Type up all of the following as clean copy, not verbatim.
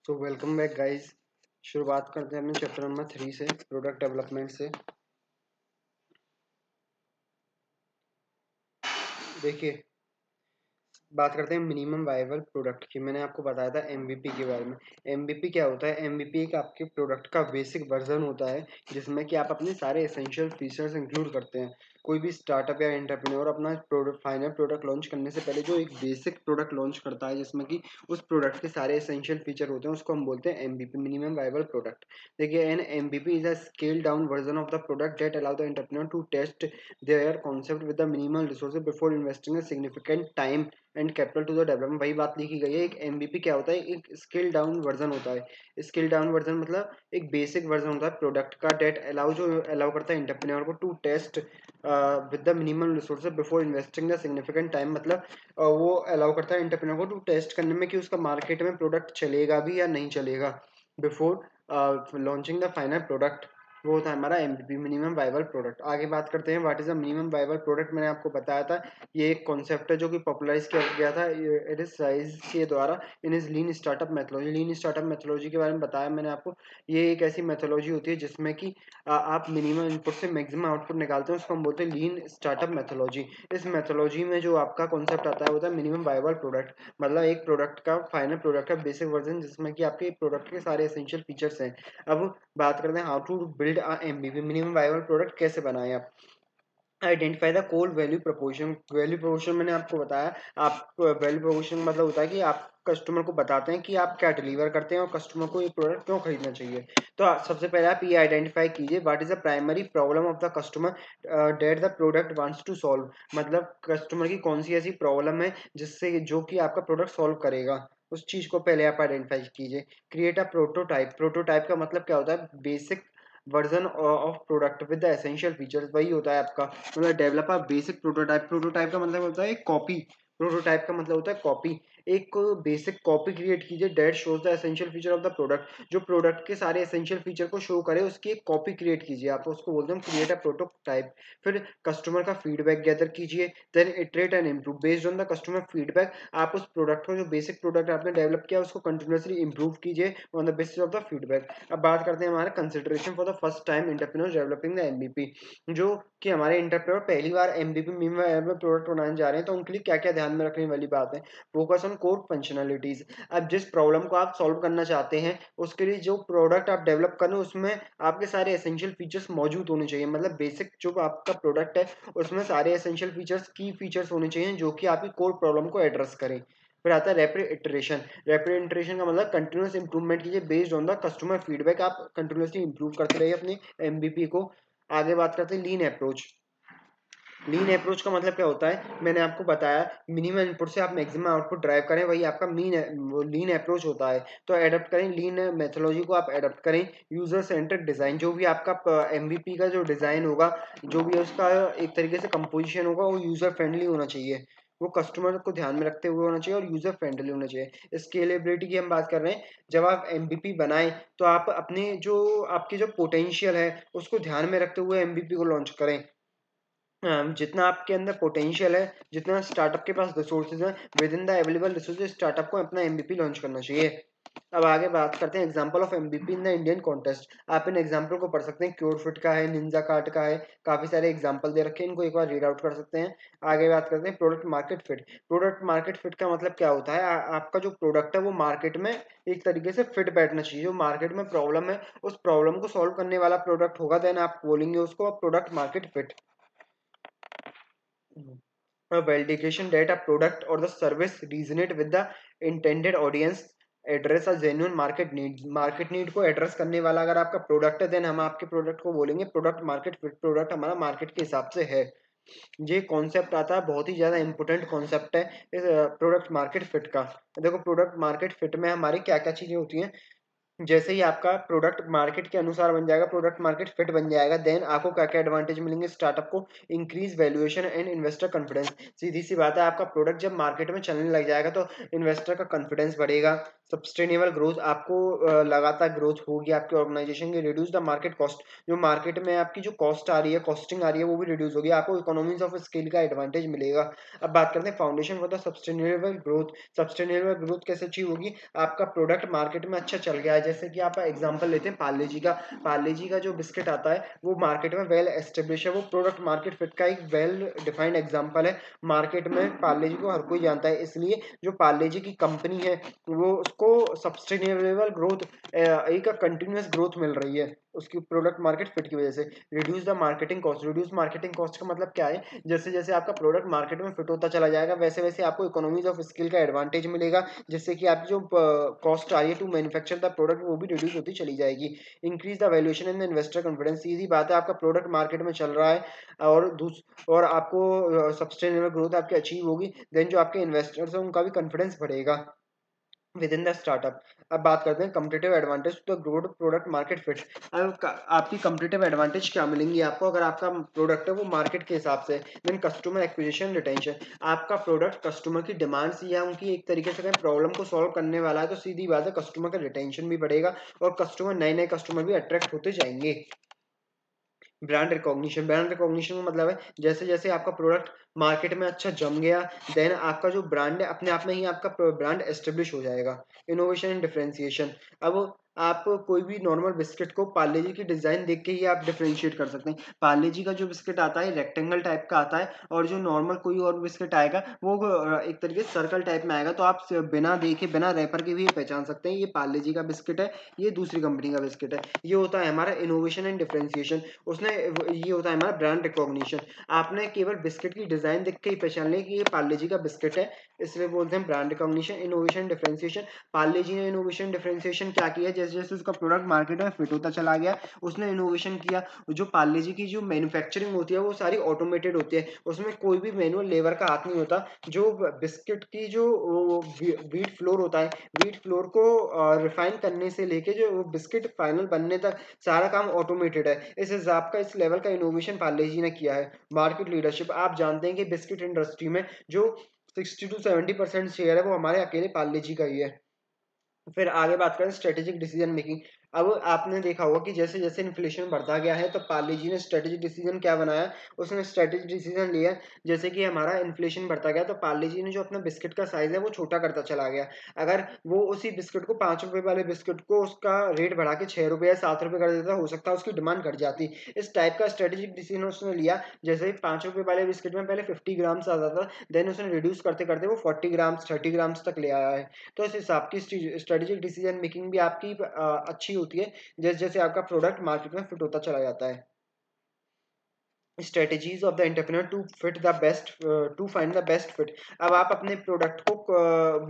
तो welcome back guys. शुरुआत करते हैं अपने चैप्टर नंबर 3 से, प्रोडक्ट डेवलपमेंट से। देखिए, बात करते हैं मिनिमम वायबल प्रोडक्ट की। मैंने आपको बताया था एमवीपी के बारे में। एमवीपी क्या होता है? एमवीपी एक आपके प्रोडक्ट का बेसिक वर्जन होता है जिसमें कि आप अपने सारे एसेंशियल फीचर्स इंक्लूड करते हैं। कोई भी स्टार्टअप या एंटरप्रेन्योर अपना प्रोडक्ट फाइनल प्रोडक्ट लॉन्च करने से पहले जो एक बेसिक प्रोडक्ट लॉन्च करता है जिसमें कि उस प्रोडक्ट के सारे एसेंशियल फीचर होते हैं, उसको हम बोलते हैं एमवीपी, मिनिमम वायबल प्रोडक्ट। देखिए, an MVP is a scale down version of the product that allow the entrepreneur to test their concept with the minimal resources before investing a significant time and capital to the development. वही बात लिखी गई है। एक MVP क्या होता है? एक स्किल डाउन वर्जन होता है। स्किल डाउन वर्जन मतलब एक बेसिक वर्जन होता है प्रोडक्ट का, डेट अलाउ जो अलाउ करता है एंटरप्रेन्योर को to test with the minimum resources before investing the significant time. मतलब वो अलाउ करता है एंटरप्रेन्योर को टू टेस्ट करने में कि उसका मार्केट में प्रोडक्ट चलेगा भी या नहीं चलेगा before launching the final product. वो होता है हमारा एमवीपी, मिनिमम वायबल प्रोडक्ट। आगे बात करते हैं what is a minimum viable product. मैंने आपको बताया था ये एक कॉन्सेप्ट है जो कि पॉपुलराइज किया गया था इट इज साइज के द्वारा in is lean startup methodology. Lean startup methodology के बारे में बताया मैंने आपको। ये एक ऐसी मेथोलॉजी होती है जिसमें कि आप मिनिमम इनपुट से मैक्सिमम आउटपुट निकालते हैं, उसको हम बोलते हैं लीन स्टार्टअप मेथोलॉजी। इस मेथोलॉजी में जो आपका कॉन्सेप्ट आता है वो होता है मिनिमम वायबल प्रोडक्ट। मतलब एक प्रोडक्ट का फाइनल प्रोडक्ट का बेसिक वर्जन जिसमें कि आपके प्रोडक्ट के सारे एसेंशियल फीचर्स हैं। अब बात करते हैं how to build a MVP, minimum viable product कैसे बनाएं आप। Identify the core value proportion. Value proportion मैंने आपको बताया। आप वैल्यू प्रोपोर्शन मतलब होता है कि आप कस्टमर को बताते हैं कि आप क्या डिलीवर करते हैं और कस्टमर को ये प्रोडक्ट क्यों खरीदना चाहिए। तो सबसे पहले आप ये आइडेंटिफाई कीजिए what is the primary problem of the customer that the product wants to solve. मतलब कस्टमर की कौन सी ऐसी प्रॉब्लम है जिससे जो कि आपका प्रोडक्ट सॉल्व करेगा, उस चीज को पहले आप आइडेंटिफाई कीजिए। Create a prototype. प्रोटोटाइप का मतलब क्या होता है? Basic version of product with the essential features. वही होता है आपका मतलब develop a basic prototype. Prototype का मतलब होता है कॉपी। प्रोटोटाइप का मतलब होता है कॉपी। एक बेसिक कॉपी क्रिएट कीजिए that shows the essential feature of the product. जो प्रोडक्ट के सारे एसेंशियल फीचर को शो करे उसकी एक कॉपी क्रिएट कीजिए। आप उसको बोलते हैं क्रिएट अ प्रोटोटाइप। फिर कस्टमर का फीडबैक गैदर कीजिए, then iterate and improve. Based on the customer feedback आप उस प्रोडक्ट को, जो बेसिक प्रोडक्ट आपने डेवलप किया, उसको कंटिन्यूसली इंप्रूव कीजिए on the basis of the feedback. अब बात करते हैं हमारे consideration for the first time entrepreneur developing the MVP. जो कि हमारे एंटरप्रेन्योर पहली बार एमवीपी मिनिमम प्रोडक्ट बनाने जा रहे हैं तो उनके लिए क्या क्या ध्यान में रखने वाली बात है। Focus on core functionalities. अब जिस प्रॉब्लम को आप सॉल्व करना चाहते हैं उसके लिए जो प्रोडक्ट आप डेवलप करें उसमें आपके सारे एसेंशियल फीचर्स मौजूद होने चाहिए। मतलब बेसिक जो आपका प्रोडक्ट है उसमें सारे एसेंशियल फीचर्स, की फीचर्स होने चाहिए जो कि आपकी कोर प्रॉब्लम को एड्रेस करें। फिर आता है रैपिड इटरेशन। रैपिड इटरेशन का मतलब कंटिन्यूस इंप्रूवमेंट कीजिए based on the customer feedback. आप कंटिन्यूसली इंप्रूव करते रहिए अपने एमवीपी को। आगे बात करते हैं लीन अप्रोच। लीन अप्रोच का मतलब क्या होता है? मैंने आपको बताया मिनिमम इनपुट से आप मैक्सिमम आउटपुट ड्राइव करें, वही आपका लीन अप्रोच होता है। तो एडप्ट करें लीन मेथोलॉजी को, आप एडप्ट करें। User centric design. जो भी आपका एमवीपी का जो डिजाइन होगा, जो भी उसका एक तरीके से कंपोजिशन होगा, वो यूजर फ्रेंडली होना चाहिए। वो कस्टमर को ध्यान में रखते हुए होना चाहिए और यूजर फ्रेंडली होना चाहिए। स्केलेबिलिटी की हम बात कर रहे हैं। जब आप एमवीपी बनाएं तो आप अपने जो आपकी जो पोटेंशियल है उसको ध्यान में रखते हुए एमवीपी को लॉन्च करें। जितना आपके अंदर पोटेंशियल है, जितना स्टार्टअप के पास रिसोर्सेज हैं, with in the available resources startup को अपना एमवीपी लॉन्च करना चाहिए। अब आगे बात करते हैं example of MVP in the Indian contest. आप इन एग्जांपल को पढ़ सकते हैं, क्योरफिट का है, निंजा कार्ट का है, काफी सारे एग्जांपल दे रखे हैं, इनको एक बार रीड आउट कर सकते हैं। आगे बात करते हैं product market fit. Product market fit का मतलब क्या होता है? आपका जो प्रोडक्ट है वो मार्केट में एक तरीके से फिट बैठना चाहिए। जो मार्केट में प्रॉब्लम है उस प्रॉब्लम को सॉल्व करने वाला प्रोडक्ट होगा, देन आप बोलेंगे उसको product market fit. A validation that a product or the service resonate with the intended audience, address a genuine market need. Market need को एड्रेस करने वाला अगर आपका प्रोडक्ट है, देन हम आपके प्रोडक्ट को बोलेंगे प्रोडक्ट मार्केट फिट। प्रोडक्ट हमारा मार्केट के हिसाब से है। ये कॉन्सेप्ट आता है, बहुत ही ज्यादा इंपॉर्टेंट कॉन्सेप्ट है इस प्रोडक्ट मार्केट फिट का। देखो, प्रोडक्ट मार्केट फिट में हमारी क्या क्या चीजें होती हैं। जैसे ही आपका प्रोडक्ट मार्केट के अनुसार बन जाएगा, प्रोडक्ट मार्केट फिट बन जाएगा, देन आपको क्या क्या एडवांटेज मिलेंगे स्टार्टअप को। Increase valuation and investor confidence. सीधी सी बात है, आपका प्रोडक्ट जब मार्केट में चलने लग जाएगा तो इन्वेस्टर का कॉन्फिडेंस बढ़ेगा। सस्टेनेबल ग्रोथ, आपको लगातार ग्रोथ होगी आपके ऑर्गेनाइजेशन की। रिड्यूस द मार्केट कॉस्ट, जो मार्केट में आपकी जो कॉस्ट आ रही है, कॉस्टिंग आ रही है, वो भी रिड्यूस होगी, आपको इकोनॉमीज ऑफ स्केल का एडवांटेज मिलेगा। अब बात करते हैं foundation for the sustainable growth. Sustainable growth कैसे अचीव होगी? आपका प्रोडक्ट मार्केट में अच्छा चल गया है, जैसे कि आप एग्जांपल लेते हैं पार्ले जी का। पार्ले जी का जो बिस्किट आता है वो मार्केट में वेल एस्टेब्लिश है, वो प्रोडक्ट मार्केट फिट का एक वेल डिफाइंड एग्जांपल है। मार्केट में पार्ले जी को हर कोई जानता है, इसलिए जो पार्ले जी की कंपनी है वो उसको सस्टेनेबल ग्रोथ, एक कंटिन्यूअस ग्रोथ मिल रही है उसकी प्रोडक्ट मार्केट फिट की वजह से। Reduce the marketing cost, reduce marketing cost का मतलब क्या है? जैसे जैसे आपका प्रोडक्ट मार्केट में फिट होता चला जाएगा, वैसे वैसे आपको इकोनॉमीज ऑफ स्किल का एडवांटेज मिलेगा, जिससे कि आपकी जो कॉस्ट आ रही है टू मैन्युफैक्चर द प्रोडक्ट वो भी रिड्यूस होती चली जाएगी। Increase the valuation in the investor confidence, सीधी बात है, आपका प्रोडक्ट मार्केट में चल रहा है और आपको सस्टेनेबल ग्रोथ आपकी अचीव होगी, देन जो आपके इन्वेस्टर्स हैं उनका भी कॉन्फिडेंस बढ़ेगा विद इन द स्टार्टअप। अब बात करते हैं competitive advantage to the growth product market fit. अब आपकी कंपटीटिव एडवांटेज क्या मिलेंगी आपको अगर आपका प्रोडक्ट है वो मार्केट के हिसाब से? देन कस्टमर एक्विजिशन रिटेंशन, आपका प्रोडक्ट कस्टमर की डिमांड्स या उनकी एक तरीके से प्रॉब्लम को सॉल्व करने वाला है, तो सीधी बात है कस्टमर का रिटेंशन भी बढ़ेगा और कस्टमर नए नए कस्टमर भी अट्रैक्ट होते जाएंगे। ब्रांड रिकॉग्निशन, ब्रांड रिकॉग्निशन का मतलब है जैसे जैसे आपका प्रोडक्ट मार्केट में अच्छा जम गया, देन आपका जो ब्रांड है अपने आप में ही आपका ब्रांड एस्टेब्लिश हो जाएगा। इनोवेशन एंड डिफरेंशिएशन, अब आप कोई भी नॉर्मल बिस्किट को पार्ले जी की डिजाइन देख के ही आप डिफरेंशिएट कर सकते हैं। पार्ले जी का जो बिस्किट आता है रेक्टेंगल टाइप का आता है, और जो नॉर्मल कोई और बिस्किट आएगा वो एक तरीके से सर्कल टाइप में आएगा, तो आप बिना देखे बिना रैपर के भी ये पहचान सकते हैं ये पार्ले जी का बिस्किट है, ये दूसरी कंपनी का बिस्किट है। ये होता है हमारा इनोवेशन एंड डिफरेंशिएशन। उसने ये होता है हमारा ब्रांड रिकॉग्निशन। आपने केवल बिस्किट की डिजाइन देख के ही पहचान लिया कि ये पार्ले जी का बिस्किट है, इसलिए बोलते हैं brand recognition. Innovation differentiation, Parle G ने इनोवेशन डिफरेंशिएशन क्या किया, जैसे जैसे उसका प्रोडक्ट मार्केट में फिट होता चला गया उसने इनोवेशन किया। जो पार्ले जी की जो मैन्युफैक्चरिंग होती है वो सारी ऑटोमेटेड होती है, उसमें कोई भी मैनुअल लेबर का हाथ नहीं होता। जो बिस्किट की जो व्हीट फ्लोर होता है, व्हीट फ्लोर को रिफाइन करने से लेके जो बिस्किट फाइनल बनने तक सारा काम ऑटोमेटेड है। इस हिसाब का इस लेवल का इनोवेशन पार्ले जी ने किया है। मार्केट लीडरशिप, आप जानते हैं कि बिस्किट इंडस्ट्री में जो 60 to 70% शेयर है वो हमारे अकेले पार्ले जी का ही है। फिर आगे बात करें स्ट्रेटेजिक डिसीजन मेकिंग। अब आपने देखा होगा कि जैसे जैसे इन्फ्लेशन बढ़ता गया है तो पार्ले जी ने स्ट्रेटेजिक डिसीजन क्या बनाया, उसने स्ट्रेटेजिक डिसीजन लिया। जैसे कि हमारा इन्फ्लेशन बढ़ता गया तो पार्ले जी ने जो अपना बिस्किट का साइज है वो छोटा करता चला गया। अगर वो उसी बिस्किट को 5 रुपए वाले बिस्किट को उसका रेट बढ़ा के 6 रुपए या 7 रुपए कर देता, हो सकता है उसकी डिमांड घट जाती। इस टाइप का स्ट्रेटेजिक डिसीजन उसने लिया। जैसे 5 रुपए वाले बिस्किट में पहले 50 ग्राम्स आता था, देन उसने रिड्यूस करते करते वो 40 ग्राम्स 30 ग्राम्स तक ले आया है। तो इस हिसाब की स्ट्रेटेजिक डिसीजन मेकिंग भी आपकी अच्छी होती है जैसे जैसे आपका प्रोडक्ट मार्केट में फिट होता चला जाता है। Strategies of the entrepreneur to fit the best, to find the best fit. अब आप अपने प्रोडक्ट को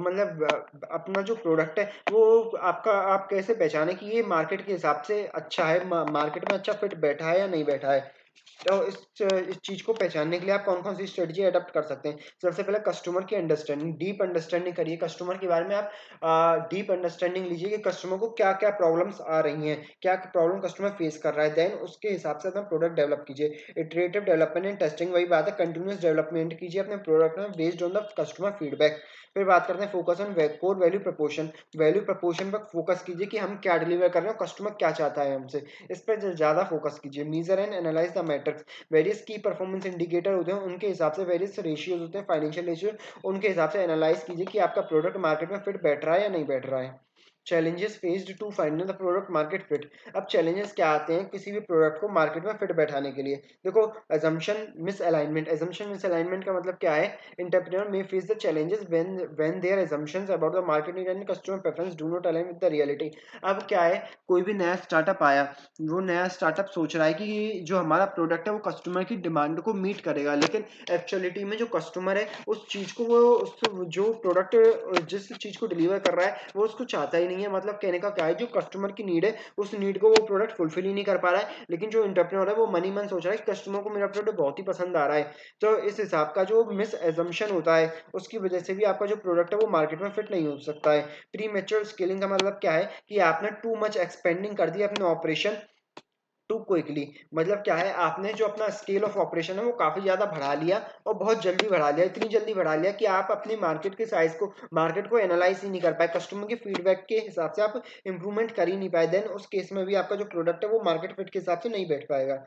मतलब अपना जो प्रोडक्ट है वो आपका आप कैसे पहचाने कि ये मार्केट के हिसाब से अच्छा है, मार्केट में अच्छा फिट बैठा है या नहीं बैठा है। तो इस चीज को पहचानने के लिए आप कौन कौन सी स्ट्रेटजी अडॉप्ट कर सकते हैं? सबसे पहले कस्टमर की अंडरस्टैंडिंग, डीप अंडरस्टैंडिंग करिए कस्टमर के बारे में। आप डीप अंडरस्टैंडिंग लीजिए कि कस्टमर को क्या क्या प्रॉब्लम्स आ रही हैं, क्या प्रॉब्लम कस्टमर फेस कर रहा है, देन उसके हिसाब से अपना प्रोडक्ट डेवलप कीजिए। इटरेटिव डेवलपमेंट एंड टेस्टिंग, वही बात है कंटिन्यूस डेवलपमेंट कीजिए अपने प्रोडक्ट में based on the customer feedback. फिर बात करते हैं focus on core value proportion. Value proportion पर फोकस कीजिए कि हम क्या डिलीवर कर रहे हैं, कस्टमर क्या चाहता है हमसे, इस पर ज्यादा फोकस कीजिए। Measure and analyze the metrics, various की परफॉर्मेंस इंडिकेटर होते हैं उनके हिसाब से, वेरियस रेशियोज होते हैं फाइनेंशियल रेशियो, उनके हिसाब से एनालाइज कीजिए कि आपका प्रोडक्ट मार्केट में फिट बैठ रहा है या नहीं बैठ रहा है। Challenges faced to find the product market fit. अब चैलेंजेस क्या आते हैं किसी भी प्रोडक्ट को मार्केट में फिट बैठाने के लिए? देखो, assumption misalignment, assumption misalignment का मतलब क्या है? Entrepreneur may face the challenges when their assumptions about the market need and customer preference do not align with the reality। अब क्या है, कोई भी नया स्टार्टअप आया, वो नया स्टार्टअप सोच रहा है कि जो हमारा प्रोडक्ट है वो कस्टमर की डिमांड को मीट करेगा, लेकिन एक्चुअलिटी में जो कस्टमर है उस चीज को वो जो प्रोडक्ट जिस चीज को डिलीवर कर रहा है वो उसको चाहता ही नहीं है। मतलब कहने का क्या है, जो कस्टमर की नीड है उस नीड को वो प्रोडक्ट फुलफिल ही नहीं कर पा रहा है, लेकिन जो इंटरप्रेन्योर है वो मनी मन सोच रहा है कि कस्टमर को मेरा प्रोडक्ट बहुत ही पसंद आ रहा है। तो इस हिसाब का जो मिस एजम्पशन होता है उसकी वजह से भी आपका जो प्रोडक्ट है वो मार्केट में फिट नहीं हो सकता है। प्री मेच्योर स्केलिंग का मतलब क्या है कि आपने टू मच एक्सपेंडिंग कर दिया अपने ऑपरेशन टू क्विकली। मतलब क्या है, आपने जो अपना स्केल ऑफ ऑपरेशन है वो काफी ज्यादा बढ़ा लिया और बहुत जल्दी बढ़ा लिया, इतनी जल्दी बढ़ा लिया कि आप अपनी मार्केट के साइज को, मार्केट को एनालाइज ही नहीं कर पाए, कस्टमर के फीडबैक के हिसाब से आप इंप्रूवमेंट कर ही नहीं पाए। देन उस केस में भी आपका जो प्रोडक्ट है वो मार्केट फिट के हिसाब से नहीं बैठ पाएगा।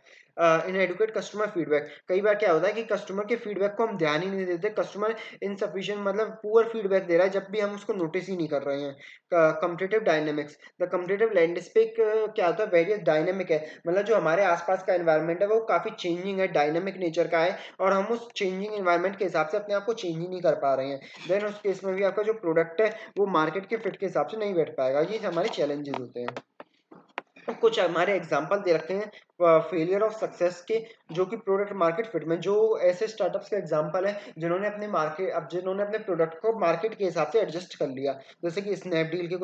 इन एडुकेट कस्टमर फीडबैक, कई बार क्या होता है कि कस्टमर के फीडबैक को हम ध्यान ही नहीं देते, कस्टमर इनसफिशिएंट मतलब पुअर फीडबैक दे रहा है जब भी हम उसको नोटिस ही नहीं कर रहे हैं। Competitive dynamics, the competitive landscape क्या होता है, वेरियस डायनेमिक है, मतलब जो हमारे आसपास का एनवायरनमेंट है वो काफी चेंजिंग है, डायनेमिक नेचर का है, और हम उस चेंजिंग एनवायरनमेंट के हिसाब से अपने आप को चेंज ही नहीं कर पा रहे हैं। देन उस केस में भी आपका जो प्रोडक्ट है वो मार्केट के फिट के हिसाब से नहीं बैठ पाएगा। ये हमारे चैलेंजेस होते हैं। तो कुछ हमारे एग्जांपल दे रखे हैं फेलियर ऑफ सक्सेस के, जो कि प्रोडक्ट मार्केट फिट में, जो ऐसे स्टार्टअप्स का एग्जांपल है जिन्होंने अपने मार्केट, अब जिन्होंने अपने प्रोडक्ट को मार्केट के हिसाब से एडजस्ट कर लिया। जैसे कि स्नैपडील के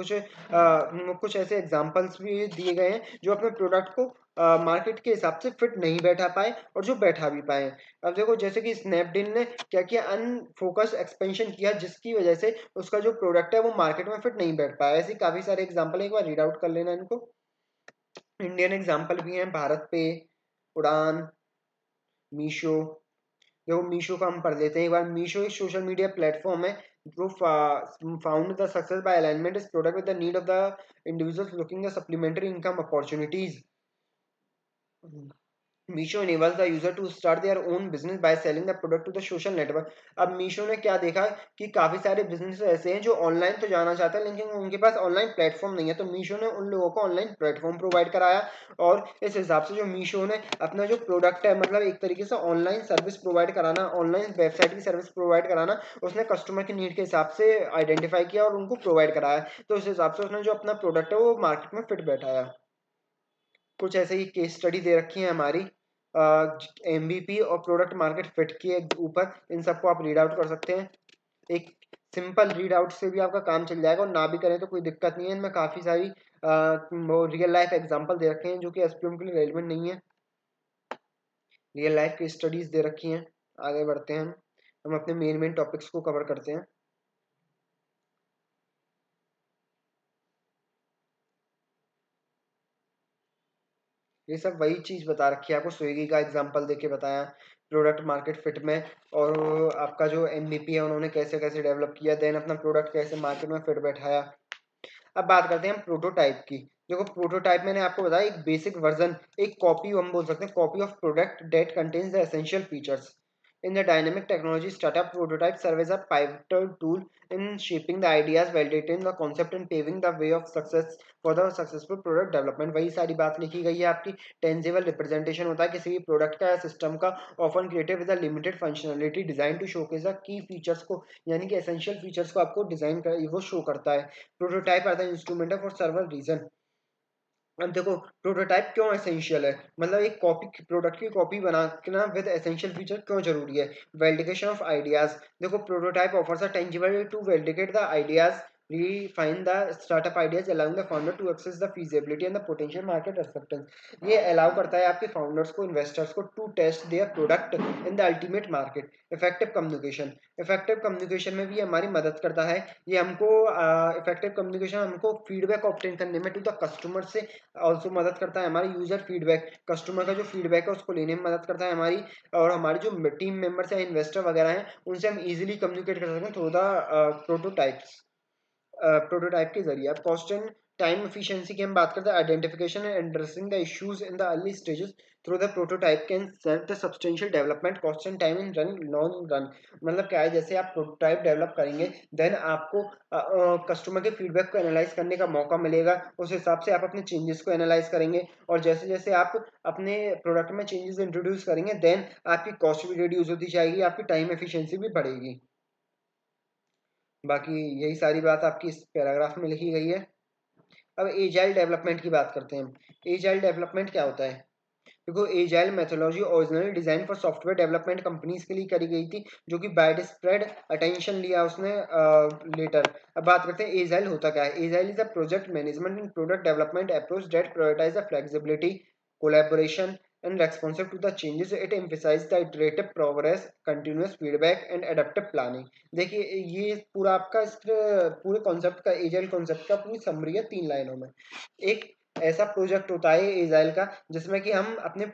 कुछ ऐसे एग्जांपल्स भी दिए गए हैं जो अपने प्रोडक्ट को मार्केट के हिसाब से फिट नहीं बैठा पाए और जो बैठा भी पाए। अब देखो जैसे कि स्नैपडील ने क्या किया, अनफोकस एक्सपेंशन किया जिसकी वजह से उसका जो प्रोडक्ट है वो मार्केट में फिट नहीं बैठ पाया। ऐसे काफी सारे एग्जांपल, एक बार रीड आउट कर लेना इनको। इंडियन एग्जाम्पल भी हैं, भारत पे, उड़ान, मीशो। देखो मीशो का हम पढ़ लेते हैं एक बार। मीशो एक सोशल मीडिया प्लेटफॉर्म है जो found the success by alignment is product with the need of the individuals looking the supplementary income opportunities. Meesho enables the user to start their own business by selling the product to the social network। अब मीशो ने क्या देखा कि काफी सारे business ऐसे हैं जो ऑनलाइन तो जाना चाहते हैं लेकिन उनके पास ऑनलाइन प्लेटफॉर्म नहीं है, तो मीशो ने उन लोगों को ऑनलाइन प्लेटफॉर्म प्रोवाइड कराया। और इस हिसाब से जो मीशो ने अपना जो प्रोडक्ट है, मतलब एक तरीके से ऑनलाइन सर्विस प्रोवाइड कराना, ऑनलाइन वेबसाइट की सर्विस प्रोवाइड कराना, उसने कस्टमर की नीड के हिसाब से आइडेंटिफाई किया और उनको प्रोवाइड कराया। तो उस हिसाब से उसने जो अपना प्रोडक्ट है वो मार्केट में फिट बैठाया। कुछ ऐसे ही केस स्टडी दे रखी है हमारी एमवीपी और प्रोडक्ट मार्केट फिट के ऊपर, इन सबको आप रीड आउट कर सकते हैं। एक सिंपल रीड आउट से भी आपका काम चल जाएगा, और ना भी करें तो कोई दिक्कत नहीं है। इनमें काफी सारी रियल लाइफ एग्जांपल दे रखे हैं जो कि एसपीएम के लिए रेलिवेंट नहीं है। रियल लाइफ की स्टडीज दे रखी हैं। आगे बढ़ते हैं, हम अपने मेन टॉपिक्स को कवर करते हैं। ये सब वही चीज बता रखी है आपको, स्विगी का एग्जांपल देके बताया प्रोडक्ट मार्केट फिट में, और आपका जो एमवीपी है उन्होंने कैसे कैसे डेवलप किया, देन अपना प्रोडक्ट कैसे मार्केट में फिट बैठाया। अब बात करते हैं हम प्रोटोटाइप की। देखो प्रोटोटाइप मैंने आपको बताया एक बेसिक वर्जन, एक कॉपी हम बोल सकते हैं, copy of product that contains the essential features. In the dynamic technology startup, prototype serve as a pivotal tool in shaping the ideas, validating the concept and paving the way of success for the successful product development। वही सारी बात लिखी गई है आपकी। Tangible representation होता है किसी भी प्रोडक्ट का या सिस्टम का, often created with limited functionality design to showcase the key features को, यानी कि एसेंशियल फीचर्स को आपको डिजाइन कर वो शो करता है। Prototype are the instrument for server reason. अब देखो प्रोटोटाइप क्यों एसेंशियल है, मतलब एक कॉपी, प्रोडक्ट की कॉपी बनाना विद एसेंशियल फीचर क्यों जरूरी है। वैलिडेशन ऑफ आइडियाज, देखो prototype offers a tangible to validate the ideas, refine the startup ideas, allowing the founder to access the feasibility and the potential market acceptance। ये allow करता है आपके founders को, investors को to test their product in the ultimate market. Effective communication, effective communication में भी हमारी मदद करता है ये हमको। इफेक्टिव कम्युनिकेशन हमको फीडबैक ऑब्टेन करने में टू द कस्टमर से ऑल्सो मदद करता है। हमारी यूजर फीडबैक, कस्टमर का जो फीडबैक है उसको लेने में मदद करता है हमारी। और हमारी जो टीम मेंबर्स या इन्वेस्टर वगैरह हैं उनसे हम इजीली कम्युनिकेट कर सकते हैं थ्रू द प्रोटोटाइप्स, प्रोटोटाइप के जरिए। अब कॉस्ट एंड टाइम एफिशिएंसी की हम बात करते हैं, identification and addressing the issues in the early stages through the prototype can save the substantial development cost and time in run long run. मतलब क्या है, जैसे आप प्रोटोटाइप डेवलप करेंगे देन आपको कस्टमर के फीडबैक को एनालाइज करने का मौका मिलेगा, उस हिसाब से आप अपने चेंजेस को एनालाइज करेंगे, और जैसे जैसे आप अपने प्रोडक्ट में चेंजेस इंट्रोड्यूस करेंगे देन आपकी कॉस्ट भी रिड्यूस होती जाएगी, आपकी टाइम एफिशिएंसी भी बढ़ेगी। बाकी यही सारी बात आपकी इस पैराग्राफ में लिखी गई है। अब एजाइल डेवलपमेंट की बात करते हैं हम। एजाइल डेवलपमेंट क्या होता है, देखो agile methodology originally design for software development companies के लिए करी गई थी, जो कि वाइड स्प्रेड अटेंशन लिया उसने लेटर। अब बात करते हैं एजाइल होता क्या है। Agile is a project management and product development approach that prioritize the flexibility, collaboration and responsive to the changes। It emphasizes the iterative progress, continuous feedback and adaptive planning। देखिए ये पूरा आपका इस पूरे कॉन्सेप्ट का, एजाइल कॉन्सेप्ट का पूरी summary है 3 लाइनों में। एक ऐसा प्रोजेक्ट होता है एजाइल का जिसमें कि हम अपने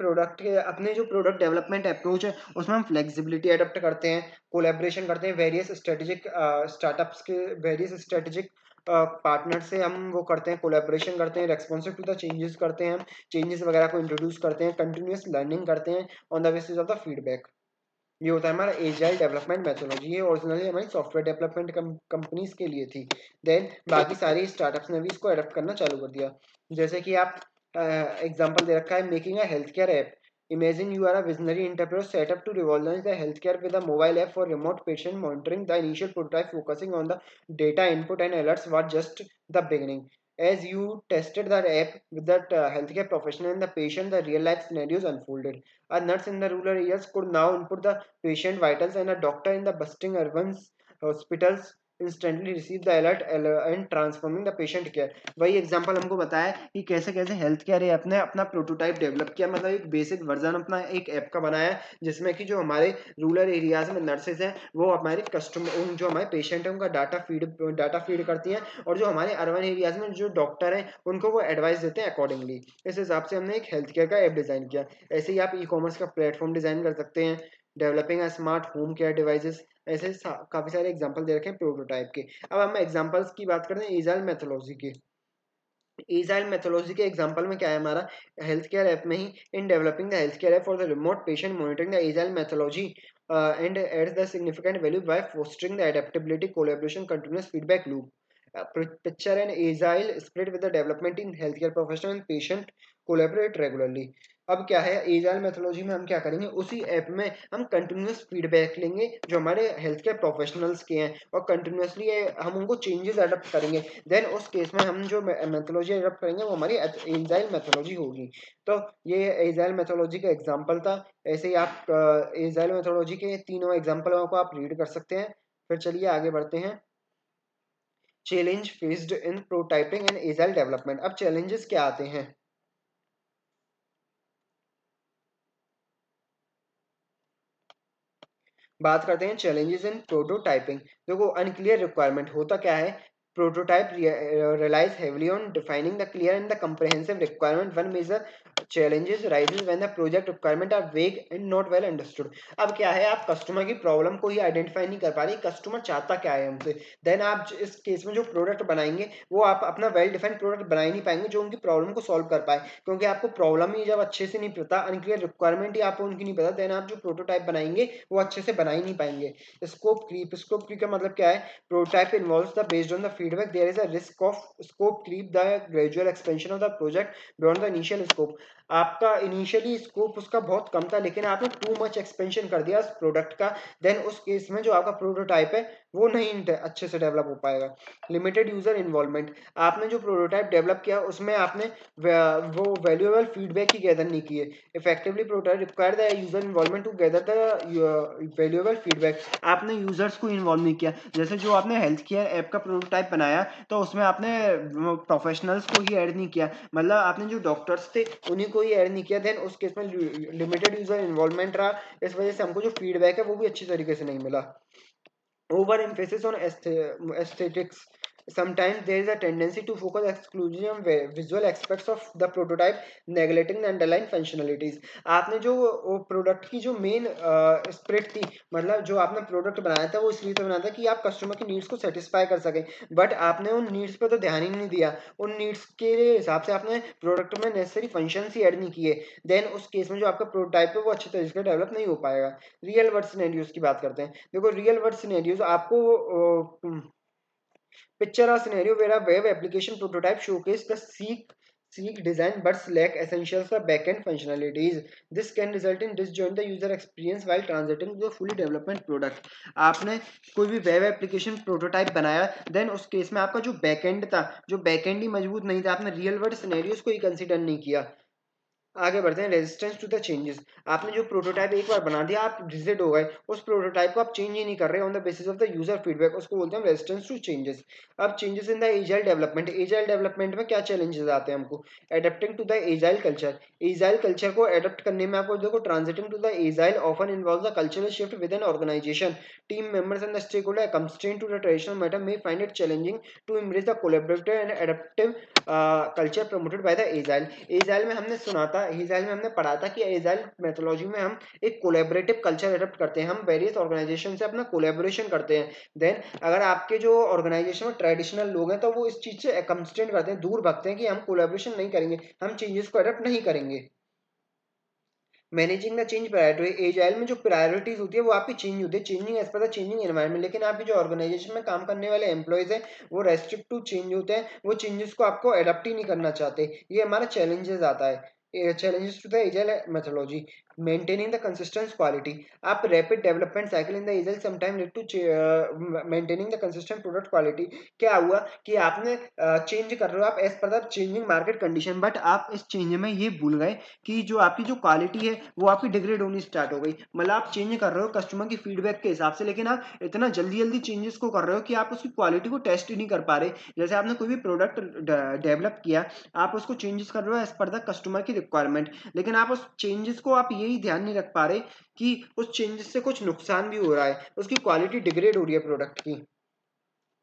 जो प्रोडक्ट डेवलपमेंट अप्रोच है उसमें हम फ्लेक्सिबिलिटी अडॉप्ट करते हैं, कोलैबोरेशन करते हैं वेरियस स्ट्रेटेजिक स्टार्टअप्स के वेरियस स्ट्रेटेजिक पार्टनर से हम वो करते हैं, कोलैबोरेशन करते हैं, रेस्पॉन्सिव टू द चेंजेस करते हैं, हम चेंजेस वगैरह को इंट्रोड्यूस करते हैं, कंटिन्यूस लर्निंग करते हैं on the basis of the feedback. ये होता है हमारा एजाइल डेवलपमेंट मेथोडोलॉजी। ये ओरिजिनली हमारी सॉफ्टवेयर डेवलपमेंट कंपनीज के लिए थी, देन बाकी सारी स्टार्टअप्स ने भी इसको अडॉप्ट करना चालू कर दिया। जैसे कि आप एग्जांपल दे रखा है making a health care app. Imagine you are a visionary entrepreneur set up to revolutionize the healthcare with a mobile app for remote patient monitoring. The initial prototype focusing on the data input and alerts was just the beginning. As you tested the app with that healthcare professional and the patient, the real life scenarios unfolded. A nurse in the rural areas could now input the patient vitals, and a doctor in the bustling urban hospitals instantly receive the alert and transforming the patient care। वही example हमको बताया कि कैसे कैसे health care app ने अपना prototype develop किया, मतलब एक बेसिक वर्जन अपना एक ऐप का बनाया जिसमें कि जो हमारे रूरल एरियाज में नर्सेज हैं वो हमारे कस्टमर जो हमारे पेशेंट हैं उनका डाटा फीड करती हैं, और जो हमारे अर्बन एरियाज में जो डॉक्टर हैं उनको वो एडवाइस देते हैं अकॉर्डिंगली। इस हिसाब से हमने एक हेल्थ केयर का ऐप डिजाइन किया। ऐसे ही आप ई कॉमर्स का प्लेटफॉर्म डिजाइन कर सकते हैं, developing a smart home care devices. ऐसे काफी सारे एग्जांपल दे रखे हैं प्रोटोटाइप के। अब हम एग्जांपल्स की बात करते हैं एजाइल मेथोडोलॉजी की। एजाइल मेथोडोलॉजी के एग्जांपल में क्या है हमारा हेल्थ केयर ऐप में ही, in developing the health care app for the remote patient monitoring the agile methodology and adds the significant value by fostering the adaptability, collaboration, continuous feedback loop. Picture an agile spirit with the development in healthcare professional and patient collaborate regularly. अब क्या है agile methodology में हम क्या करेंगे, उसी app में हम कंटिन्यूस फीडबैक लेंगे जो हमारे हेल्थ केयर प्रोफेशनल्स के हैं और कंटिन्यूसली हम उनको चेंजेस अडॉप्ट करेंगे। देन उस केस में हम जो मेथोडोलॉजी अडॉप्ट करेंगे वो हमारी एजाइल मेथोडोलॉजी होगी। तो ये एजाइल मेथोडोलॉजी का एग्जांपल था। ऐसे ही आप एजाइल मेथोडोलॉजी के तीनों एग्जांपलों को आप रीड कर सकते हैं। फिर चलिए आगे बढ़ते हैं। Challenge faced in prototyping and agile development. अब चैलेंजेस क्या आते हैं, बात करते हैं चैलेंजेस इन प्रोटोटाइपिंग। देखो अनक्लियर रिक्वायरमेंट होता क्या है, prototype relies heavily on defining the clear and the comprehensive requirement. One major challenges arises when the project requirement are vague and not well understood. अब क्या है, आप कस्टमर की problem को ही आइडेंटिफाई नहीं कर पा रही, कस्टमर चाहता क्या है हमसे। देन आप इस केस में जो प्रोडक्ट बनाएंगे वो आप अपना वेल डिफाइंड प्रोडक्ट बना ही नहीं पाएंगे जो उनकी प्रॉब्लम को सॉल्व कर पाए, क्योंकि आपको प्रॉब्लम ही जब अच्छे से नहीं पता, अनक्लियर रिक्वायरमेंट ही आपको उनकी नहीं पता, देन आप जो प्रोटोटाइप बनाएंगे वो अच्छे से बना ही नहीं पाएंगे। स्कोप क्रीप का मतलब क्या है, prototype involves the based on the feedback there is a risk of scope creep, the gradual expansion of the project beyond the initial scope। आपका इनिशियली स्कोप उसका बहुत कम था लेकिन आपने टू मच एक्सपेंशन कर दिया उस प्रोडक्ट का, देन उस केस में जो आपका प्रोटोटाइप है वो नहीं अच्छे से डेवलप हो पाएगा। लिमिटेड यूजर इन्वॉल्वमेंट, आपने जो प्रोटोटाइप डेवलप किया उसमें आपने वो वैल्यूएबल फीडबैक ही गैदर नहीं किए। Effectively prototype require the user involvement to gather the valuable feedback, आपने यूजर्स को इन्वॉल्व नहीं किया। जैसे जो आपने हेल्थ केयर ऐप का प्रोटोटाइप बनाया तो उसमें आपने प्रोफेशनल्स को ही ऐड नहीं किया, मतलब आपने जो डॉक्टर्स थे उन्हीं को ही ऐड नहीं किया, देन उस केस में लिमिटेड यूजर इन्वॉल्वमेंट रहा, इस वजह से हमको जो फीडबैक है वो भी अच्छी तरीके से नहीं मिला। over emphasis on aesthetics, sometimes there is a tendency to focus exclusively on visual aspects of the prototype, neglecting the underlying functionalities। आपने जो प्रोडक्ट की जो मेन स्पिरिट थी, मतलब जो आपने प्रोडक्ट बनाया था वो इसलिए तो बनाया था कि आप कस्टमर की नीड्स को सेटिस्फाई कर सकें, बट आपने उन नीड्स पे तो ध्यान ही नहीं दिया, उन नीड्स के हिसाब से आपने प्रोडक्ट में नेसेसरी फंक्शंस ही ऐड नहीं किए, देन उस केस में जो आपका प्रोटोटाइप है वो अच्छे तरीके से डेवलप नहीं हो पाएगा। रियल वर्ड सिनेरियोज की बात करते हैं। देखो रियल वर्ड सिनेरियोज आपको पिक्चर और scenario where a web application prototype showcase the sleek design but lack essentials the backend functionalities. This can result in disjoint the user experience while transiting to a fully development product। आपने कोई भी web application prototype बनाया, then उस case में आपका जो backend था, जो बैकएंड ही मजबूत नहीं था, आपने रियल वर्ल्ड सिनेरियोज को ही कंसीडर नहीं किया। आगे बढ़ते हैं, रेजिस्टेंस टू द चेंजेस। आपने जो प्रोटोटाइप एक बार बना दिया, आप रिजिड हो गए, उस प्रोटोटाइप को आप चेंज ही नहीं कर रहे on the basis of the user feedback, उसको बोलते हैं रेजिस्टेंस टू चेंजेस। अब changes in the agile development, agile development में क्या चैलेंजेस आते हैं हमको? Adapting to the agile culture, agile culture को एडप्ट करने में आपको देखो, transitioning to the agile often involves the cultural shift with an organization, team members and the stakeholder constraint to the traditional method may find it challenging to embrace the collaborative and adaptive culture promoted by the agile. Agile में हमने सुना था, agile में हमने पढ़ा था कि agile methodology में हम एक कोलैबोरेटिव कल्चर अडॉप्ट करते हैं, हम वेरियस ऑर्गेनाइजेशन से अपना कोलैबोरेशन करते हैं। देन अगर आपके जो ऑर्गेनाइजेशन में ट्रेडिशनल लोग हैं तो वो इस चीज से कंस्ट्रेंट करते हैं, दूर भागते हैं कि हम कोलैबोरेशन नहीं करेंगे, हम चेंजेस को अडॉप्ट नहीं करेंगे। Managing the change priority, agile में जो प्रायोरिटीज होती है वो आपकी चेंज होती है, changing as per the changing environment. लेकिन आपकी जो ऑर्गेनाइजेशन में काम करने वाले एम्प्लॉयज हैं वो रेस्ट्रिक्ट टू चेंज होते हैं, वो चेंजेस को आपको अडॉप्ट ही नहीं करना चाहते। ये हमारा चैलेंजेस आता है, challenges to the agile methodology, maintaining the consistent quality। आप rapid development cycle in the agile sometime lead to maintaining the consistent product quality। क्या हुआ कि आपने चेंज कर रहे हो आप as per the changing market condition, but आप इस चेंज में ये भूल गए कि जो आपकी जो क्वालिटी है वो आपकी डिग्रेड होनी स्टार्ट हो गई। मतलब आप चेंज कर रहे हो कस्टमर की फीडबैक के हिसाब से, लेकिन आप इतना जल्दी जल्दी चेंजेस को कर रहे हो कि आप उसकी क्वालिटी को टेस्ट ही नहीं कर पा रहे। जैसे आपने कोई भी प्रोडक्ट डेवलप किया, आप उसको चेंजेस कर रहे हो एज पर द कस्टमर की रिक्वायरमेंट, लेकिन आप उस चेंजेस को आप यही ध्यान नहीं रख पा रहे कि उस चेंजेस से कुछ नुकसान भी हो रहा है, उसकी क्वालिटी डिग्रेड हो रही है प्रोडक्ट की।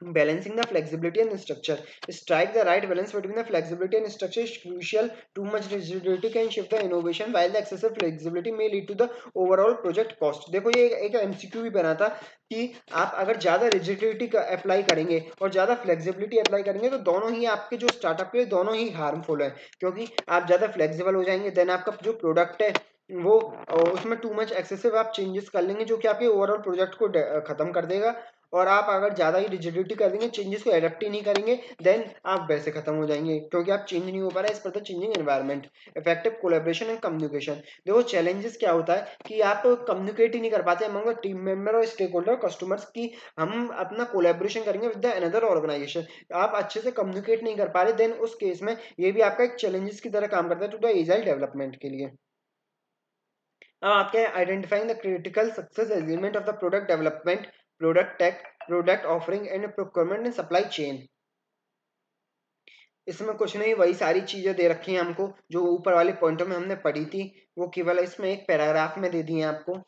Balancing the flexibility and structure, strike the right balance between the flexibility and structure is crucial. Too much rigidity can shift the innovation while the excessive flexibility may lead to the overall project cost। देखो ये एक MCQ भी बना था कि आप अगर ज्यादा रिजिडिटी का अप्लाई करेंगे और ज्यादा फ्लेक्सिबिलिटी अप्लाई करेंगे तो दोनों ही आपके जो स्टार्टअप के दोनों ही हार्मफुल है, क्योंकि आप ज्यादा फ्लेक्सिबल हो जाएंगे, देन आपका जो प्रोडक्ट है वो उसमें टू मच एक्सेसिव आप चेंजेस कर लेंगे जो कि आपके ओवरऑल प्रोजेक्ट को खत्म कर देगा। और आप अगर ज्यादा ही रिजिडिटी कर देंगे, चेंजेस को एडेप्ट ही नहीं करेंगे, देन आप वैसे खत्म हो जाएंगे क्योंकि आप चेंज नहीं हो पा रहे इस पर the changing environment. Effective collaboration and communication, देखो चैलेंजेस क्या होता है कि आप कम्युनिकेट ही नहीं कर पाते अमंग टीम मेंबर और स्टेक होल्डर कस्टमर्स की, हम अपना कोलैबोरेशन करेंगे विद द अनदर ऑर्गेनाइजेशन, आप अच्छे से कम्युनिकेट नहीं कर पा रहे, देन उस केस में ये भी आपका एक चैलेंजेस की तरह काम करता है टू द एजाइल डेवलपमेंट के लिए। अब आपके identifying the critical success element of the product development, product tech, product offering and procurement and supply chain. इसमें कुछ नहीं, वही सारी चीजें दे रखी हैं हमको जो ऊपर वाले पॉइंटों में हमने पढ़ी थी, वो केवल इसमें एक पैराग्राफ में दे दिए हैं आपको।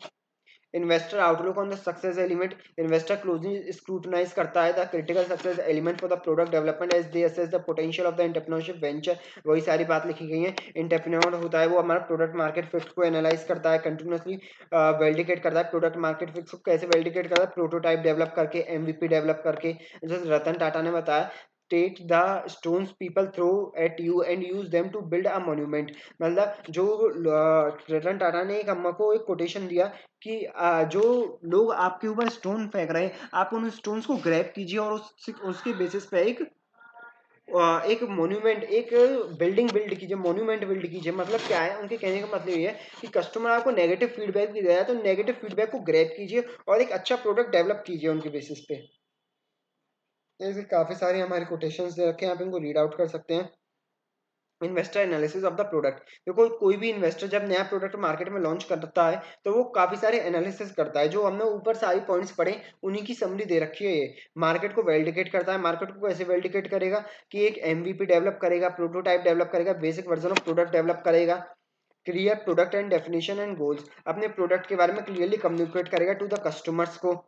Investor outlook on the success element, investor closely scrutinize करता है the critical success element for the product development as they assess the potential of the entrepreneurship venture. वही सारी बात लिखी गई है। एंटरप्रेन्योर होता है वो हमारा प्रोडक्ट मार्केट फिट को एनालाइज करता है, कंटिन्यूसली वेलिडेट करता है प्रोडक्ट मार्केट फिट को। कैसे वेलिडेट करता है? प्रोटोटाइप डेवलप करके, एमवीपी डेवलप करके, जैसे रतन टाटा ने बताया, take the stones people throw at you and use them to build a monument। मतलब जो रतन टाटा ने एक हमको एक कोटेशन दिया कि जो लोग आपके ऊपर स्टोन फेंक रहे हैं, आप उन स्टोन्स को ग्रैब कीजिए और उसके बेसिस पे एक मोन्यूमेंट, एक बिल्डिंग बिल्ड कीजिए, मोन्यूमेंट बिल्ड कीजिए। मतलब क्या है, उनके कहने का मतलब ये है कि कस्टमर आपको नेगेटिव फीडबैक भी दे रहा है तो नेगेटिव फीडबैक को ग्रैब कीजिए और एक अच्छा प्रोडक्ट डेवलप कीजिए उनके बेसिस पे। ऐसे काफी सारे हमारे कोटेशंस दे रखे हैं, आप इनको रीड आउट कर सकते हैं। Investor analysis of the product, देखो कोई भी इन्वेस्टर जब नया प्रोडक्ट मार्केट में लॉन्च करता है तो वो काफी सारे एनालिसिस करता है, जो हमने ऊपर सारी पॉइंट्स पढ़े उन्हीं की समरी दे रखी है। ये मार्केट को वेलिडेट करता है, मार्केट को कैसे वेलिडेट करेगा कि एक एमवीपी डेवलप करेगा, प्रोटोटाइप डेवलप करेगा, basic version of product develop करेगा, clear product and definition and goals, अपने प्रोडक्ट के बारे में क्लियरली कम्युनिकेट करेगा टू द कस्टमर्स को।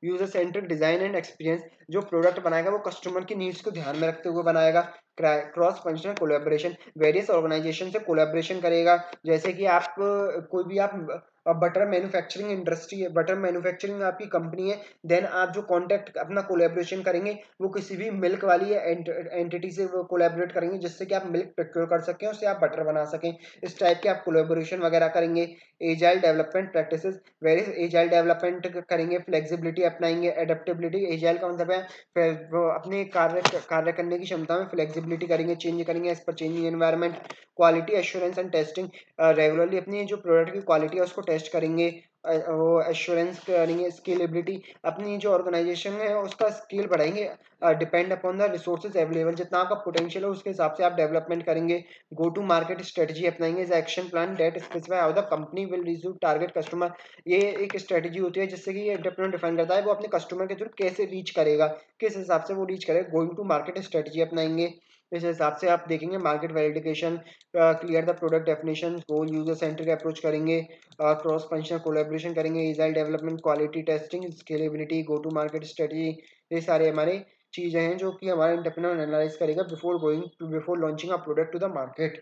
User centric design and experience, जो प्रोडक्ट बनाएगा वो कस्टमर की नीड्स को ध्यान में रखते हुए बनाएगा। Cross functional collaboration, various organization से कोलैबोरेशन करेगा। जैसे कि आप कोई भी आप बटर मैन्युफैक्चरिंग इंडस्ट्री है, बटर मैन्युफैक्चरिंग आपकी कंपनी है, देन आप जो कॉन्टैक्ट अपना कोलैबोरेशन करेंगे वो किसी भी मिल्क वाली एंटिटी से वो कोलैबोरेट करेंगे जिससे कि आप मिल्क प्रोक्योर कर सकें, उससे आप बटर बना सकें। इस टाइप के आप कोलैबोरेशन वगैरह करेंगे। Agile development practices, various agile development करेंगे, फ्लेक्सिबिलिटी अपनाएंगे, एडेप्टेबिलिटी, एजाइल का मतलब है फिर वो अपने कार्य करने की क्षमता में फ्लेक्सिबिलिटी करेंगे, चेंज करेंगे as per changing environment. Quality assurance and testing, regularly अपनी जो प्रोडक्ट की क्वालिटी है उसको टेस्ट करेंगे। वो एश्योरेंस करेंगे, स्केलेबिलिटी, अपनी जो ऑर्गेनाइजेशन है उसका स्केल बढ़ाएंगे, depend upon the resources available, जितना आपका पोटेंशियल है उसके हिसाब से आप डेवलपमेंट करेंगे। गो टू मार्केट स्ट्रेटजी अपनाएंगे, is action plan that specify how the company will reach target customer. ये एक स्ट्रेटजी होती है जिससे कि ये एंटरप्रेन्योर डिफाइन करता है वो अपने कस्टमर के थ्रू कैसे रीच करेगा, किस हिसाब से वो रीच करेगा। गोइंग टू मार्केट स्ट्रेटजी अपनाएंगे, इस हिसाब से आप देखेंगे market validation, clear the product definition, goal user centric approach करेंगे, क्रॉस फंक्शनल कोलैबोरेशन करेंगे, agile development, quality testing, scalability, go to market strategy. ये सारे हमारे चीजें हैं जो कि हमारा एंटरप्रेन्योर एनालाइज करेगा before launching a product to the market.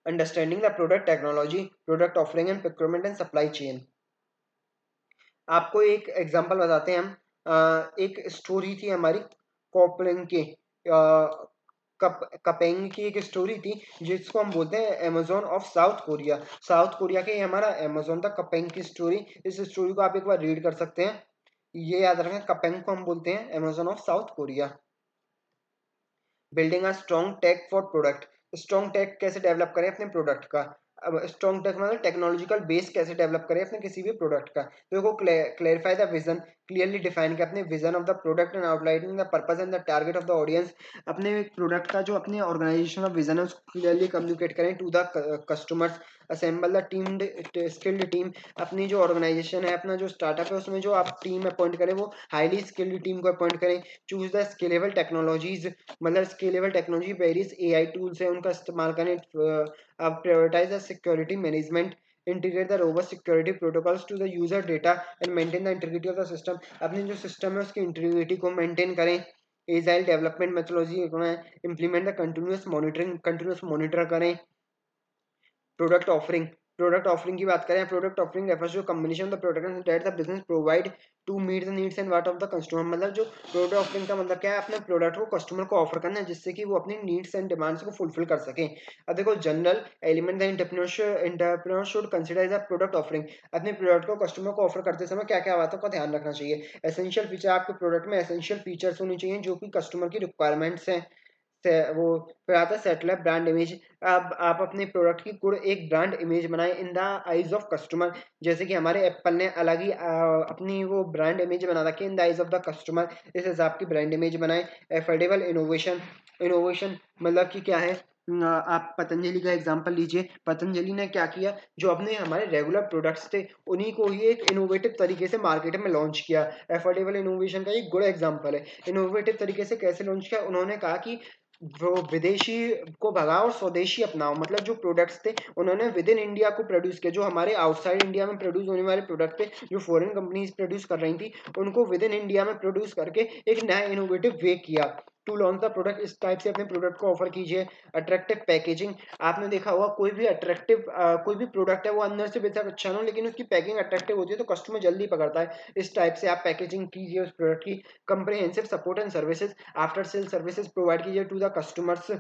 Understanding the product technology, product offering and procurement and supply chain. आपको एक एग्जांपल बताते हैं हम। एक स्टोरी थी हमारी कॉपलिंग के, कपेंग की एक स्टोरी थी जिसको हम बोलते हैं Amazon of South Korea. South Korea के हमारा अमेजोन था, कपेंग की स्टोरी। इस स्टोरी को आप एक बार रीड कर सकते हैं। ये याद रखें, कपेंग को हम बोलते हैं Amazon of South Korea. Building a strong tech for product, strong tech कैसे डेवलप करें अपने प्रोडक्ट का। अब स्ट्रॉन्ग टेक मतलब टेक्नोलॉजिकल बेस कैसे डेवलप करें अपने किसी भी प्रोडक्ट का। तो देखो, clarify the vision, clearly define किया अपने vision of the product and outlining the purpose and the target of the audience. अपने प्रोडक्ट का जो अपने ऑर्गेनाइजेशन का विजन है उसको क्लियरली कम्युनिकेट करें to the customers. Assemble the team, skilled team, अपनी जो ऑर्गेनाइजेशन है, अपना जो स्टार्टअप है उसमें जो आप टीम अपॉइंट करें वो हाईली स्किल्ड टीम को अपॉइंट करें। चूज द स्केलेबल टेक्नोलॉजीज, मतलब scalable technology various AI tools है उनका इस्तेमाल करें। आप prioritise the security management, integrate the robust security protocols to the user data and maintain the integrity of the system. अपनी जो सिस्टम है उसकी इंटीग्रिटी को मेंटेन करें। Agile development methodology implement the continuous monitoring, continuous monitor करें। Product offering, product offering की बात करें, product offering refers to combination of the product that the business provide to meet the needs and want of the customer. मतलब जो product offering का मतलब क्या है, अपने प्रोडक्ट को कस्टमर को ऑफर करना है जिससे कि वो अपनी नीड्स एंड डिमांड्स को फुलफिल कर सके। अब देखो, general element the entrepreneur should consider as a product offering. अपने प्रोडक्ट को कस्टमर को ऑफर करते समय क्या क्या बातों का ध्यान रखना चाहिए। एसेंशियल फीचर, आपके प्रोडक्ट में एसेंशियल फीचर्स होने चाहिए जो कि कस्टमर की रिक्वायरमेंट्स हैं। वो फिर आता है सेटअप ब्रांड इमेज। अब आप अपने प्रोडक्ट की गुड एक ब्रांड इमेज बनाएं in the eyes of customer. जैसे कि हमारे एप्पल ने अलग ही अपनी वो ब्रांड इमेज बना रखी है in the eyes of the customer, इस हिसाब की ब्रांड इमेज बनाएं। एफोर्डेबल इनोवेशन, इनोवेशन मतलब कि क्या है, आप पतंजलि का एग्जांपल लीजिए। पतंजलि ने क्या किया, जो अपने हमारे रेगुलर प्रोडक्ट्स थे उन्हीं को ही एक इनोवेटिव तरीके से मार्केट में लॉन्च किया। एफोर्डेबल इनोवेशन का एक गुड एग्जांपल है। इनोवेटिव तरीके से कैसे लॉन्च किया, उन्होंने कहा कि वो विदेशी को भगाओ और स्वदेशी अपनाओ। मतलब जो प्रोडक्ट्स थे उन्होंने विद इन इंडिया को प्रोड्यूस किया, जो हमारे आउटसाइड इंडिया में प्रोड्यूस होने वाले प्रोडक्ट थे, जो फॉरेन कंपनीज प्रोड्यूस कर रही थी, उनको विद इन इंडिया में प्रोड्यूस करके एक नया इनोवेटिव वे किया टू लॉन्च द प्रोडक्ट। इस टाइप से अपने प्रोडक्ट को ऑफर कीजिए। अट्रैक्टिव पैकेजिंग, आपने देखा होगा कोई भी अट्रैक्टिव कोई भी प्रोडक्ट है वो अंदर से बेशक अच्छा ना हो लेकिन उसकी पैकिंग अट्रैक्टिव होती है तो कस्टमर जल्दी पकड़ता है। इस टाइप से आप पैकेजिंग कीजिए उस प्रोडक्ट की। Comprehensive support and services, after sale services provide कीजिए to the customers.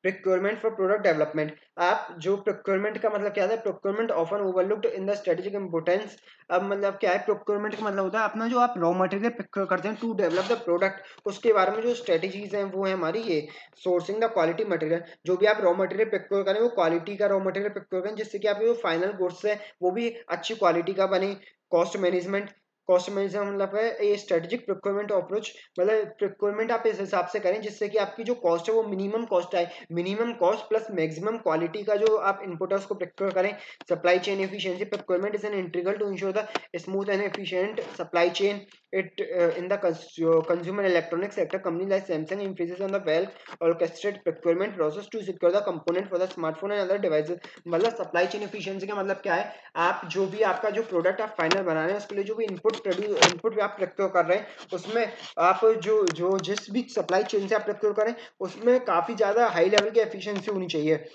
Procurement for product development, आप जो प्रोक्योरमेंट का मतलब क्या है, procurement often overlooked in the strategic importance. अब मतलब क्या है, प्रोक्योरमेंट का मतलब होता है अपना जो आप रॉ मटेरियल प्रोक्योर करते हैं टू डेवलप द प्रोडक्ट, उसके बारे में जो स्ट्रेटेजीज हैं वो है हमारी ये। सोर्सिंग द क्वालिटी मटेरियल, जो भी आप रॉ मटेरियल प्रोक्योर करें वो क्वालिटी का रॉ मटेरियल प्रोक्योर करें जिससे कि आपके जो फाइनल गुड्स है वो भी अच्छी क्वालिटी का बने। कॉस्ट मैनेजमेंट, कॉस्ट मैनेजमेंट मतलब है ये स्ट्रेटेजिक प्रोक्योरमेंट अप्रोच, मतलब प्रोक्योरमेंट आप इस हिसाब से करें जिससे कि आपकी जो कॉस्ट है वो मिनिमम कॉस्ट आए, minimum cost plus maximum quality का जो आप इनपुट है उसको प्रोक्योर करें। Supply chain efficiency, procurement is an integral to ensure the smooth and efficient supply chain. It in the consumer electronics sector, company like Samsung emphasizes on the well orchestrated procurement process to secure the component for the smartphone and other devices। मतलब supply chain efficiency का मतलब क्या है, आप जो भी आपका जो प्रोडक्ट आप फाइनल बना रहे हैं उसके लिए जो भी इनपुट आप प्रोक्योर कर रहे हैं उसमें आप जो जो जिस भी सप्लाई चेन से आप प्रोक्योर करें उसमें काफी ज्यादा हाई लेवल की एफिशिएंसी होनी चाहिए।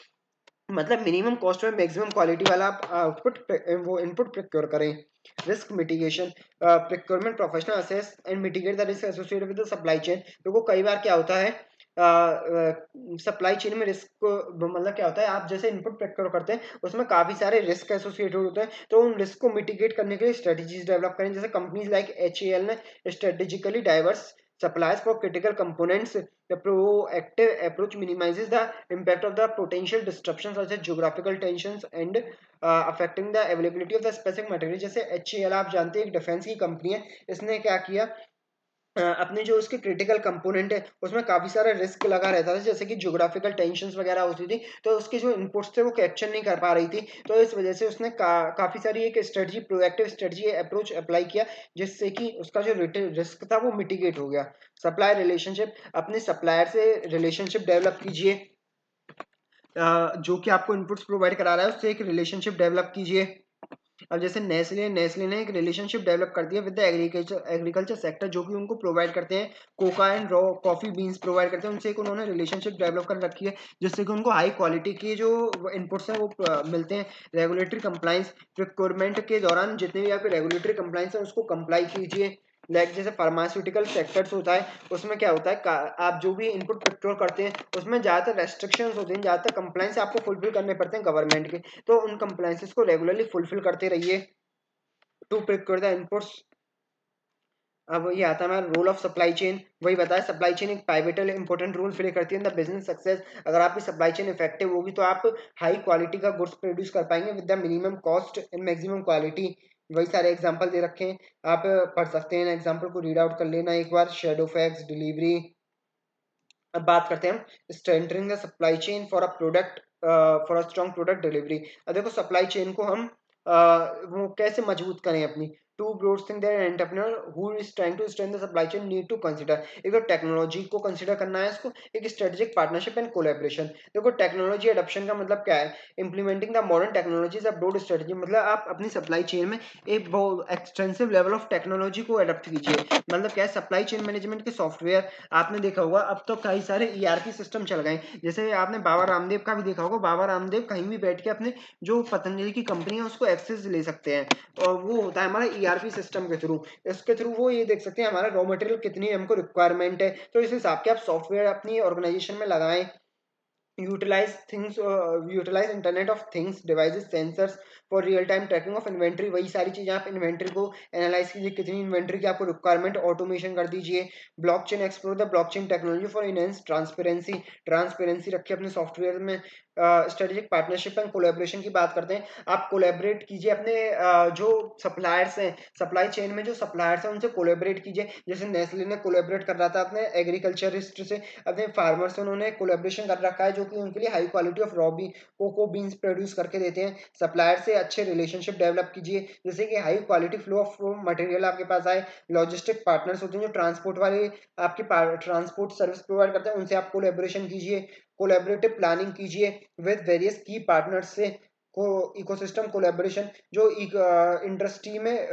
मतलब मिनिमम कॉस्ट में मैक्सिमम क्वालिटी वाला आप आउटपुट वो इनपुट प्रोक्योर करें। Risk mitigation, procurement professional assess and mitigate the risk associated with the supply chain. देखो कई बार क्या होता है, सप्लाई चेन में रिस्क मतलब क्या होता है, आप जैसे इनपुट प्रोक्योर करते हैं उसमें काफी सारे रिस्क एसोसिएटेड होते हैं, तो उन रिस्क को मिटिगेट करने के लिए स्ट्रेटजीज डेवलप करें। जैसे कंपनीज लाइक HAL ने strategically diverse suppliers for critical components. The proactive approach minimizes the impact of the potential disruptions such as geographical tensions and affecting the availability of the specific material. जैसे HAL आप जानते हैं एक defence की company है, इसने क्या किया, अपने जो उसके क्रिटिकल कंपोनेंट है उसमें काफी सारा रिस्क लगा रहता था, जैसे कि ज्योग्राफिकल टेंशंस वगैरह होती थी, तो उसके जो इनपुट्स थे वो कैप्चर नहीं कर पा रही थी, तो इस वजह से उसने काफी सारी एक strategy, proactive strategy approach apply किया, जिससे कि उसका जो रिस्क था वो मिटिगेट हो गया। सप्लाई रिलेशनशिप, अपने सप्लायर से रिलेशनशिप डेवलप कीजिए, जो कि आपको इनपुट्स प्रोवाइड करा रहा है उससे एक रिलेशनशिप डेवलप कीजिए। अब जैसे नेस्ले ने एक रिलेशनशिप डेवलप कर दिया विद द एग्रीकल्चर सेक्टर, जो कि उनको प्रोवाइड करते हैं Coca and raw coffee beans provide करते हैं, उनसे एक उन्होंने रिलेशनशिप डेवलप कर रखी है, जिससे कि उनको हाई क्वालिटी के जो इनपुट्स हैं वो मिलते हैं। रेगुलेटरी कंप्लाइंस, रिक्वायरमेंट के दौरान जितने भी आपके रेगुलेटरी कंप्लाइंस है उसको कंप्लाई कीजिए। लाइक जैसे फार्मास्यूटिकल सेक्टर्स होता है, उसमें क्या होता है, आप जो भी इनपुट प्रोक्योर करते हैं उसमें ज़्यादातर रेस्ट्रिक्शंस होते हैं, ज़्यादातर कंप्लाइंस आपको फुलफिल करने पड़ते हैं गवर्नमेंट के, तो उन कंप्लाइंसेस को रेगुलरली फुलफिल करते रहिए टू प्रोक्योर द इनपुट्स। अब ये आता है हमारा रोल ऑफ सप्लाई चेन, वही बताया सप्लाई चेन एक पाइवेटल इंपॉर्टेंट रोल प्ले करती है इन द बिजनेस सक्सेस। अगर आपकी सप्लाई चेन इफेक्टिव होगी तो आप हाई क्वालिटी का गुड्स प्रोड्यूस कर पाएंगे with the minimum cost and maximum quality. वही सारे एग्जांपल दे रखे हैं, आप पढ़ सकते हैं, एग्जांपल को रीड आउट कर लेना एक बार। Shadow fax, delivery. अब बात करते हैं हम strengthening the supply chain for a product, for a strong product delivery. अब देखो सप्लाई चेन को हम वो कैसे मजबूत करें अपनी, to broad thing that entrepreneur who is trying to strengthen the supply chain need to consider. एक तो टेक्नोलॉजी को कंसीडर करना है इसको, एक स्ट्रेटेजिक पार्टनरशिप एंड कोलैबोरेशन। देखो टेक्नोलॉजी एडॉप्शन का मतलब क्या है, implementing the modern technologies a broad strategy, मतलब आप अपनी सप्लाई चेन में एक बहुत एक्सटेंसिव लेवल ऑफ टेक्नोलॉजी को अडॉप्ट कीजिए। मतलब क्या है, सप्लाई चेन मैनेजमेंट के सॉफ्टवेयर आपने देखा होगा अब तो कई सारे ईआरपी सिस्टम चल गए, जैसे आपने बाबा रामदेव का भी देखा होगा, बाबा रामदेव कहीं भी बैठ के अपने जो पतंजलि की कंपनी है उसको एक्सेस ले सकते हैं, और वो होता है हमारा ईआरपी सिस्टम के थ्रू। इसके थ्रू वो ये देख सकते हैं हमारा रॉ मटेरियल कितनी हमको रिक्वायरमेंट है, तो इस हिसाब के आप सॉफ्टवेयर अपनी ऑर्गेनाइजेशन में लगाएं। Utilise internet of things devices sensors for real time tracking of inventory. वही सारी चीजें आप इन्वेंट्री को एनालाइज कीजिए, कितनी इन्वेंट्री की आपको रिक्वायरमेंट, ऑटोमेशन कर दीजिए। Blockchain, explore the blockchain technology for enhance transparency रखिए अपने सॉफ्टवेयर में। स्ट्रेटेजिक पार्टनरशिप एंड कोलैबोरेशन की बात करते हैं, आप कोलैबोरेट कीजिए अपने जो सप्लायर्स हैं, सप्लाई चेन में जो सप्लायर्स हैं उनसे कोलैबोरेट कीजिए। जैसे नेस्ले ने कोलैबोरेट कर रहा था अपने एग्रीकल्चरिस्ट से, अपने फार्मर से उन्होंने कोलैबोरेशन कर रखा है, जो कि उनके लिए हाई क्वालिटी ऑफ रॉ बी कोको बीन्स प्रोड्यूस करके देते हैं। सप्लायर से अच्छे रिलेशनशिप डेवलप कीजिए, जैसे कि high quality flow of material आपके पास आए। लॉजिस्टिक पार्टनर्स होते हैं जो ट्रांसपोर्ट वाले आपके ट्रांसपोर्ट सर्विस प्रोवाइड करते हैं, उनसे आप कोलैबोरेशन कीजिए। कोलैबोरेटिव प्लानिंग कीजिए विद वेरियस की पार्टनर्स से। को इकोसिस्टम कोलैबोरेशन, जो इंडस्ट्री में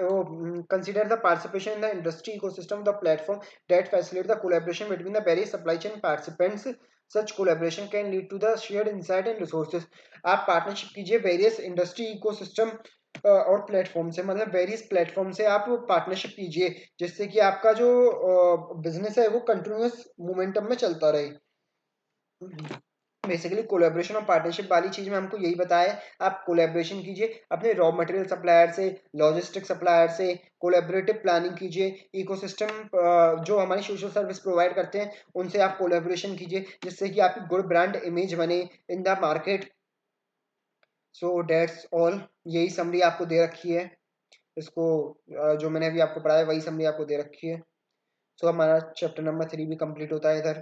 consider the participation in the industry ecosystem the platform that facilitate the collaboration between the various supply chain participants. Such collaboration can lead to the shared insight and resources. आप partnership कीजिए various industry ecosystem और platform से, मतलब various platform से आप partnership कीजिए, जिससे कि आपका जो बिजनेस है वो कंटिन्यूअस मोमेंटम में चलता रहे। बेसिकली कोलैबोरेशन और पार्टनरशिप वाली चीज में हमको यही बताया है, आप कोलैबोरेशन कीजिए अपने रॉ मटेरियल सप्लायर से, लॉजिस्टिक सप्लायर से, कोलैबोरेटिव प्लानिंग कीजिए। इकोसिस्टम जो हमारी सोशल सर्विस प्रोवाइड करते हैं उनसे आप कोलैबोरेशन कीजिए, जिससे कि आपकी गुड ब्रांड इमेज बने in the market. So that's all, यही समरी आपको दे रखी है इसको, जो मैंने अभी आपको पढ़ाया वही समरी आपको दे रखी है। सो हमारा चैप्टर नंबर 3 भी कंप्लीट होता है इधर।